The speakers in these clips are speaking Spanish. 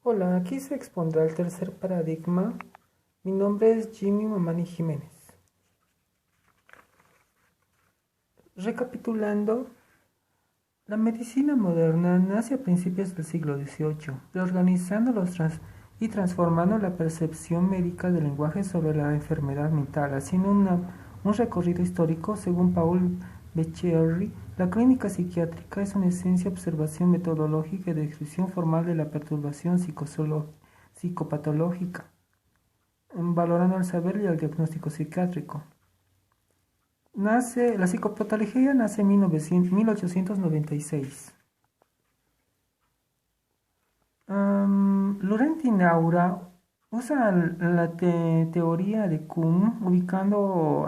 Hola, aquí se expondrá el tercer paradigma. Mi nombre es Jimmy Mamani Jiménez. Recapitulando, la medicina moderna nace a principios del siglo XVIII, reorganizando y transformando la percepción médica del lenguaje sobre la enfermedad mental, haciendo un recorrido histórico. Según Paul Becerri, la clínica psiquiátrica es una esencia observación metodológica y descripción formal de la perturbación psicopatológica, valorando el saber y el diagnóstico psiquiátrico. La psicopatología nace en 1896. Laurent Naura usa la teoría de Kuhn ubicando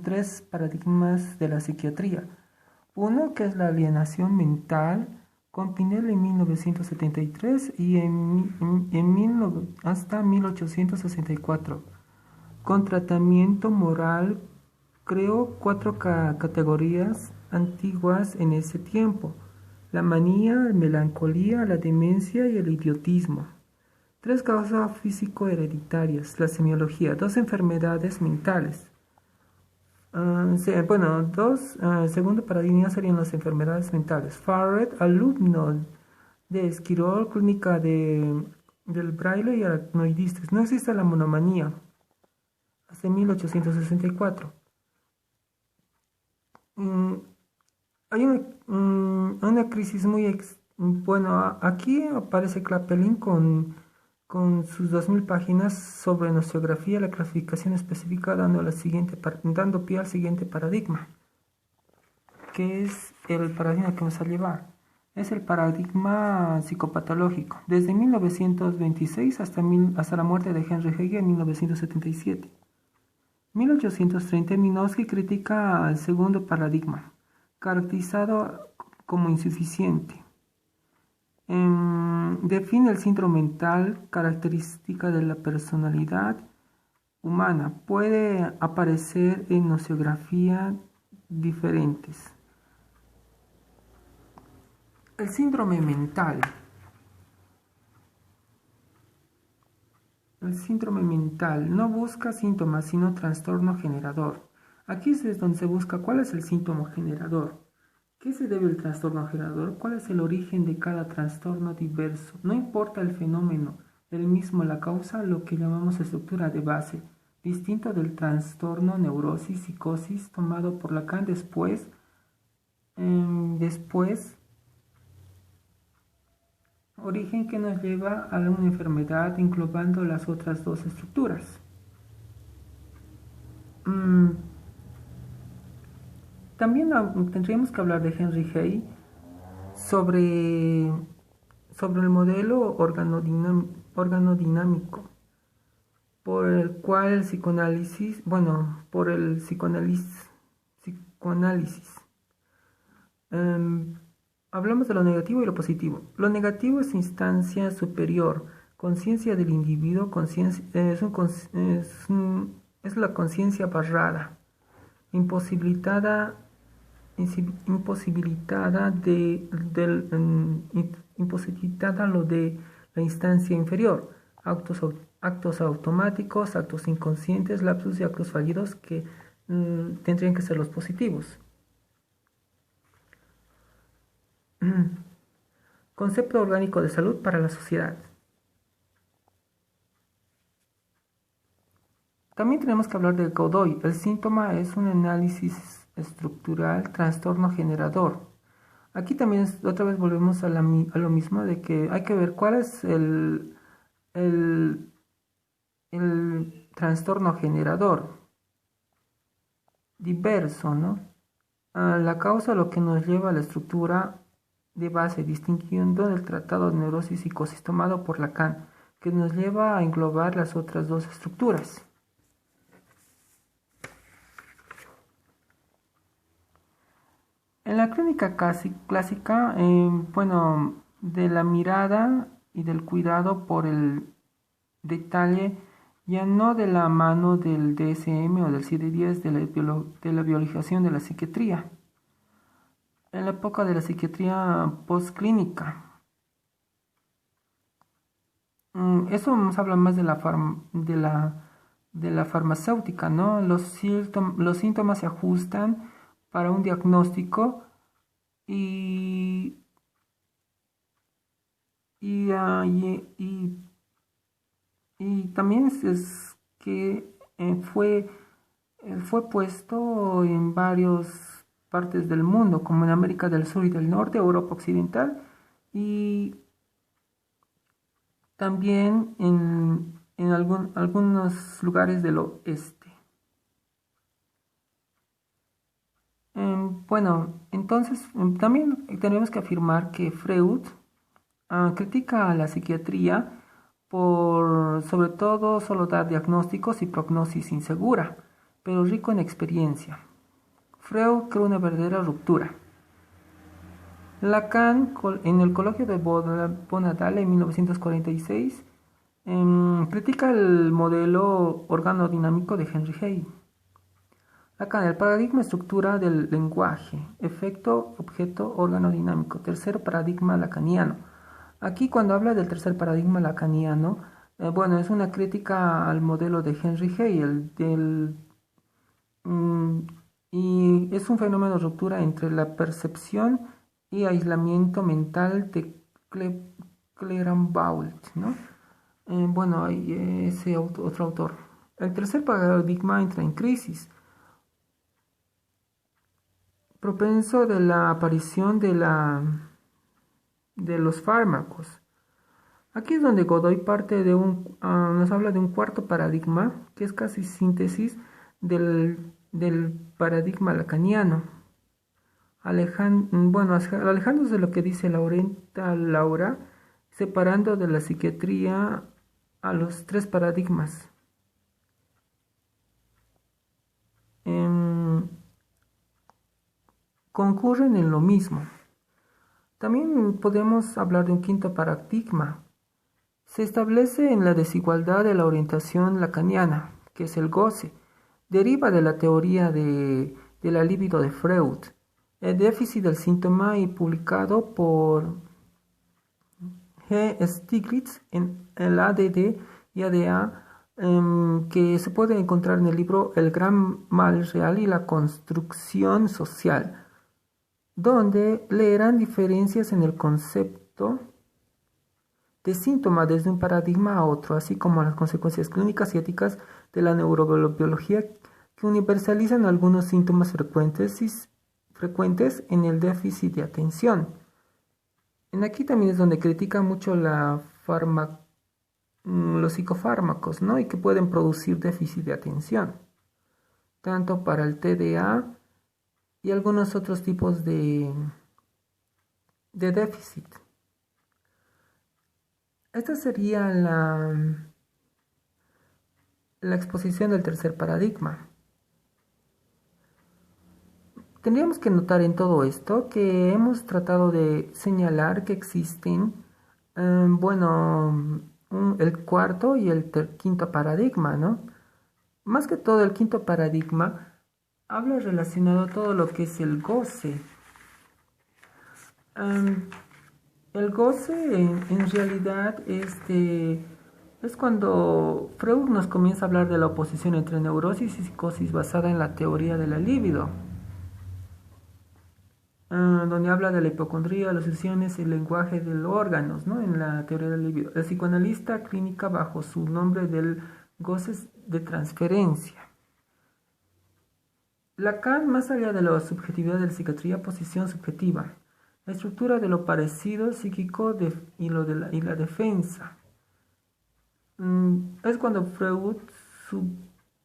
tres paradigmas de la psiquiatría. Uno que es la alienación mental, con Pinel en 1973 y hasta 1864. Con tratamiento moral creó cuatro categorías antiguas en ese tiempo: la manía, la melancolía, la demencia y el idiotismo. Tres causas físico-hereditarias: la semiología, dos enfermedades mentales. Segundo paradigma serían las enfermedades mentales. Farret, alumno de Esquirol, clínica del braille y aracnoidistas. No existe la monomanía hasta 1864. Mm, Hay una crisis bueno, aquí aparece Clapelin con sus 2000 páginas sobre nociografía, la clasificación específica, dando pie al siguiente paradigma, que es el paradigma que vamos a llevar. Es el paradigma psicopatológico, desde 1926 hasta la muerte de Henry Hegel en 1977. 1830, Minkowski critica al segundo paradigma, caracterizado como insuficiente. Define el síndrome mental, característica de la personalidad humana. Puede aparecer en nociografía diferentes. El síndrome mental. El síndrome mental no busca síntomas, sino trastorno generador. Aquí es donde se busca cuál es el síntoma generador. ¿Qué se debe al trastorno generador? ¿Cuál es el origen de cada trastorno diverso? No importa el fenómeno, el mismo la causa, lo que llamamos estructura de base, distinto del trastorno, neurosis, psicosis, tomado por Lacan después, origen que nos lleva a una enfermedad englobando las otras dos estructuras. También tendríamos que hablar de Henry Hay sobre, sobre el modelo organodinámico, por el cual el psicoanálisis, por el psicoanálisis. Hablamos de lo negativo y lo positivo. Lo negativo es instancia superior, conciencia del individuo, es la conciencia barrada, imposibilitada lo de la instancia inferior, actos automáticos, actos inconscientes, lapsus y actos fallidos que tendrían que ser los positivos. Concepto orgánico de salud para la sociedad. También tenemos que hablar del Godoy. El síntoma es un análisis estructural, trastorno generador. Aquí también otra vez volvemos a lo mismo, de que hay que ver cuál es el trastorno generador. Diverso, ¿no? La causa, lo que nos lleva a la estructura de base, distinguiendo el tratado de neurosis y psicosis tomado por Lacan, que nos lleva a englobar las otras dos estructuras. En la clínica clásica, de la mirada y del cuidado por el detalle, ya no de la mano del DSM o del CID-10 de la biologización de la psiquiatría. En la época de la psiquiatría postclínica, Eso nos habla más de de la farmacéutica, ¿no? Los síntomas se ajustan para un diagnóstico y, y, ah, y- y- y también es que fue puesto en varias partes del mundo, como en América del Sur y del Norte, Europa Occidental y también en algunos lugares del oeste. Bueno, entonces también tenemos que afirmar que Freud critica a la psiquiatría por sobre todo solo dar diagnósticos y prognosis insegura, pero rico en experiencia. Freud creó una verdadera ruptura. Lacan, en el coloquio de Bonadal en 1946, critica el modelo organodinámico de Henry Hay. Lacan, el paradigma estructura del lenguaje, efecto, objeto, órgano dinámico. Tercer paradigma lacaniano. Aquí cuando habla del tercer paradigma lacaniano, bueno, es una crítica al modelo de Henry Hay, mm, y es un fenómeno de ruptura entre la percepción y aislamiento mental de Clarenbault, ¿no? Bueno, hay ese otro autor. El tercer paradigma entra en crisis, propenso de la aparición de los fármacos. Aquí es donde Godoy parte de nos habla de un cuarto paradigma, que es casi síntesis del paradigma lacaniano. Bueno, alejándose de lo que dice Laurenta Laura, separando de la psiquiatría a los tres paradigmas. Em, concurren en lo mismo. También podemos hablar de un quinto paradigma. Se establece en la desigualdad de la orientación lacaniana, que es el goce. Deriva de la teoría de la libido de Freud. El déficit del síntoma y publicado por G. Stiglitz en el ADD y ADA, que se puede encontrar en el libro El gran mal real y la construcción social, donde leerán diferencias en el concepto de síntoma desde un paradigma a otro, así como las consecuencias clínicas y éticas de la neurobiología que universalizan algunos síntomas frecuentes en el déficit de atención. En aquí también es donde critica mucho los psicofármacos, ¿no? Y que pueden producir déficit de atención, tanto para el TDA y algunos otros tipos de déficit. Esta sería la exposición del tercer paradigma. Tendríamos que notar en todo esto que hemos tratado de señalar que existen, bueno, el cuarto y el quinto paradigma, ¿no? Más que todo el quinto paradigma habla relacionado a todo lo que es el goce. Em, el goce en realidad es cuando Freud nos comienza a hablar de la oposición entre neurosis y psicosis basada en la teoría de la libido, donde habla de la hipocondría, las obsesiones y el lenguaje de los órganos, ¿no? En la teoría del libido. El psicoanalista clínica bajo su nombre del goce de transferencia. Lacan, más allá de la subjetividad de la psiquiatría, posición subjetiva, la estructura de lo parecido psíquico y la defensa. Es cuando Freud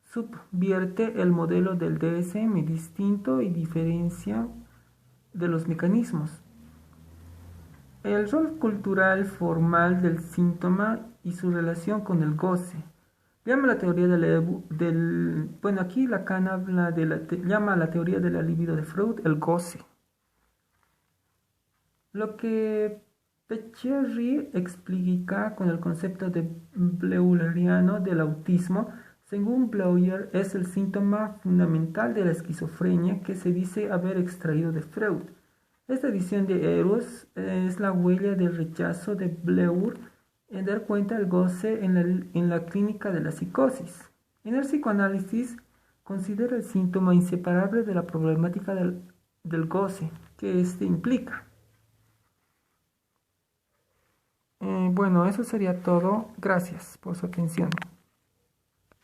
subvierte el modelo del DSM, distinto y diferencia de los mecanismos. El rol cultural formal del síntoma y su relación con el goce. Llama la teoría bueno, aquí Lacan habla llama a la teoría de la libido de Freud el goce. Lo que Pecherry explica con el concepto de Bleuleriano del autismo, según Bleuler, es el síntoma fundamental de la esquizofrenia que se dice haber extraído de Freud. Esta edición de Eros es la huella del rechazo de Bleur en dar cuenta del goce en la clínica de la psicosis. En el psicoanálisis considera el síntoma inseparable de la problemática del goce que éste implica. Bueno, eso sería todo. Gracias por su atención.